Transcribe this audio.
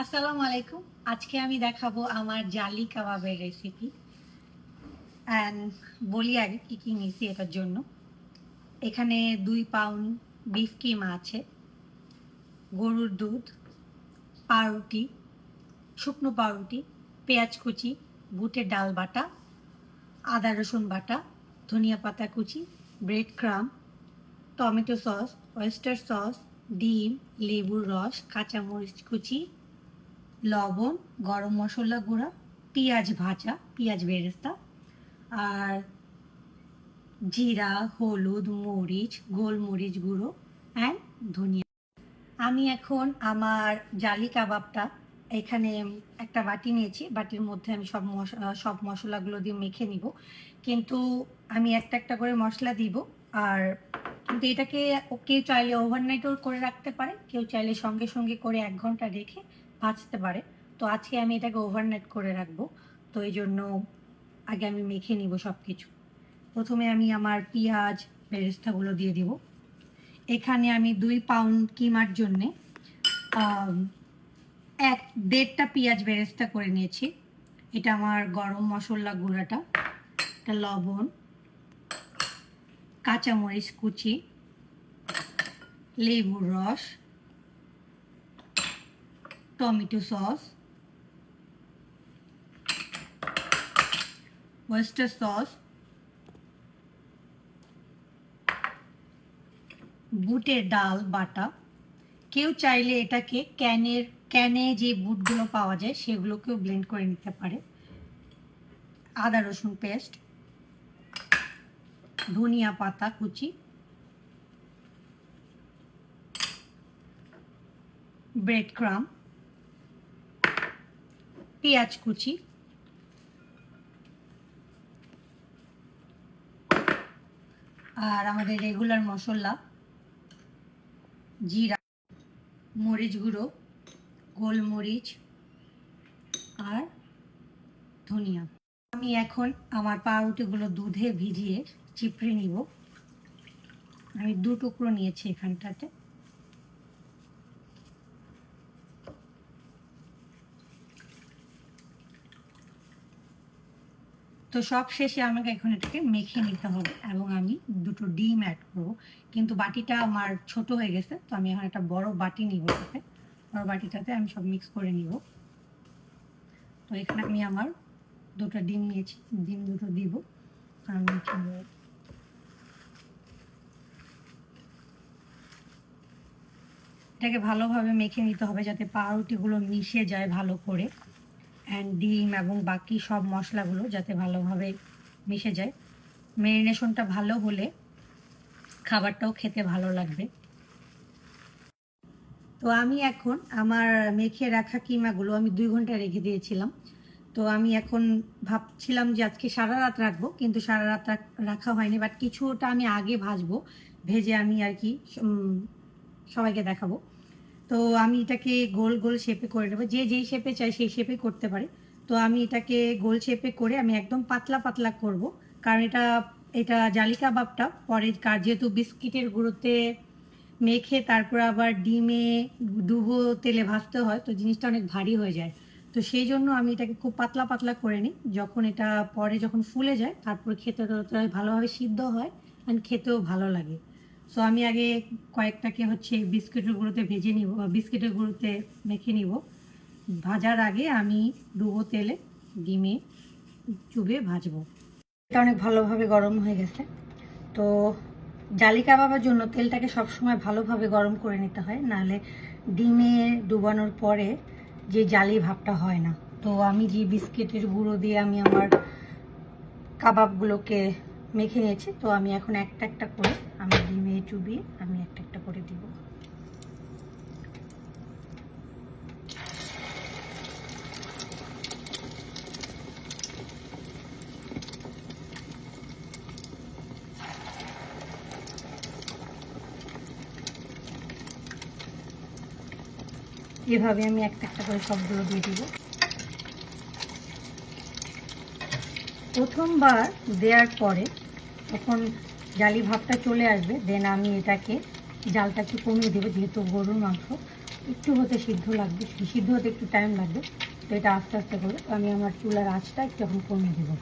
আসসালামু আলাইকুম। আজকে আমি দেখাবো আমার জালি কাবাবের রেসিপি। অ্যান্ড বলি আগে কী কী নিয়েছি এটার জন্য। এখানে 2 পাউন্ড বিফ কিমা আছে, গরুর দুধ, পাউরুটি, শুকনো পাউরুটি, পেঁয়াজ কুচি, বুটের ডাল বাটা, আদা রসুন বাটা, ধনিয়া পাতা কুচি, bread crumb, tomato sauce, oyster sauce, ডিম, লেবুর রস, কাঁচামরিচ কুচি, লবণ, গরম মশলা গুঁড়া, পেঁয়াজ ভাজা, পেঁয়াজ বেরেস্তা, আর জিরা, হলুদ, মরিচ, গোলমরিচ গুঁড়ো অ্যান্ড ধনিয়া। আমি এখন আমার জালি কাবাবটা এখানে একটা বাটি নিয়েছি। বাটির মধ্যে আমি সব মশলাগুলো দিয়ে মেখে নিব, কিন্তু আমি একটা একটা করে মশলা দিব। আর কিন্তু এটাকে কেউ চাইলে ওভারনাইটও করে রাখতে পারে, কেউ চাইলে সঙ্গে সঙ্গে করে 1 ঘন্টা রেখে ভাজতে পারে। তো আজকে আমি এটাকে ওভারনাইট করে রাখবো। তো এই জন্য আগে আমি মেখে নিব সব কিছু। প্রথমে আমি আমার পেঁয়াজ বেরেস্তাগুলো দিয়ে দিব। এখানে আমি 2 পাউন্ড কিমার জন্যে 1-1.5টা পেঁয়াজ বেরেস্তা করে নিয়েছি। এটা আমার গরম মশলা গুঁড়াটা, এটা লবণ, কাঁচামরিচ কুচি, লেবুর রস, টমেটো সস, ওয়েস্টার সস, বুটের ডাল বাটা। কেউ চাইলে এটাকে ক্যানে যে বুটগুলো পাওয়া যায় সেগুলোকেও ব্লেন্ড করে নিতে পারে। আদা রসুন পেস্ট, ধনিয়া পাতা কুচি, ব্রেড ক্রাম্ব, পেঁয়াজ কুচি, আর আমাদের রেগুলার মশলা জিরা, মরিচ গুঁড়ো, গোলমরিচ আর ধনিয়া। আমি এখন আমার পাউরুটিগুলো দুধে ভিজিয়ে চিপড়ে নিব। আমি 2 টুকরো নিয়েছি এখানটাতে। তো সব শেষে আমাকে এখন এটাকে মেখে নিতে হবে এবং আমি 2টো ডিম অ্যাড করব। কিন্তু বাটিটা আমার ছোট হয়ে গেছে, তো আমি এখন একটা বড় বাটি নিব। বড় বাটিটাতে আমি সব মিক্স করে নিব। তো এখানে আমি আমার 2টা ডিম নিয়েছি, ডিম 2টো দিব। আমি এটাকে ভালোভাবে মেখে নিতে হবে যাতে পাউরুটিগুলো মিশে যায় ভালো করে, অ্যান্ড ডিম এবং বাকি সব মশলাগুলো যাতে ভালোভাবে মিশে যায়। ম্যারিনেশনটা ভালো হলে খাবারটাও খেতে ভালো লাগবে। তো আমি এখন আমার মেখে রাখা কিমাগুলো আমি 2 ঘন্টা রেখে দিয়েছিলাম। তো আমি এখন ভাবছিলাম যে আজকে সারা রাত রাখবো, কিন্তু সারা রাত রাখা হয়নি। বাট কিছুটা আমি আগে ভাজবো, ভেজে আমি আর কি সবাইকে দেখাবো। তো আমি এটাকে গোল গোল শেপে করে নেবো, যে যেই শেপে চাই সেই শেপে করতে পারে। তো আমি এটাকে গোল শেপে করে আমি একদম পাতলা পাতলা করব, কারণ এটা জালি কাবাবটা পরে যেহেতু বিস্কিটের গুঁড়োতে মেখে তারপর আবার ডিমে ডুবো তেলে ভাজতে হয়, তো জিনিসটা অনেক ভারী হয়ে যায়। তো সেই জন্য আমি এটাকে খুব পাতলা পাতলা করে নিই। যখন এটা পরে যখন ফুলে যায় তারপর খেতে ভালোভাবে সিদ্ধ হয়, অ্যান্ড খেতেও ভালো লাগে। সো আমি আগে কয়েকটাকে বিস্কিটের গুঁড়োতে ভেজে নিব, বিস্কিটের গুঁড়োতে মেখে নিব। ভাজার আগে আমি ডুবো তেলে ডিমে চুবিয়ে ভাজবো। এটা অনেক ভালোভাবে গরম হয়ে গেছে। তো জালি কাবাবের জন্য তেলটাকে সবসময় ভালোভাবে গরম করে নিতে হয়, নাহলে ডিমে ডুবানোর পরে যে জালি ভাবটা হয় না। তো আমি যে বিস্কিটের গুঁড়ো দিয়ে আমি আমার কাবাবগুলোকে মেখে নিয়েছি, তো আমি এখন একটা একটা করে আমি ডিমে চুবিয়ে আমি একটা একটা করে দিব। এভাবে আমি একটা একটা করে সবগুলো দিয়ে দিব। প্রথমবার দেওয়ার পরে যখন জালি ভাবটা চলে আসবে, দেন আমি এটাকে জালটা একটু কমিয়ে দেবো, যেহেতু গরুর মাংস। একটু হতে সিদ্ধ লাগবে, সিদ্ধ হতে একটু টাইম লাগবে, তো এটা আস্তে আস্তে করবে। তো আমি আমার চুলার আঁচটা একটু এখন কমিয়ে দেবো।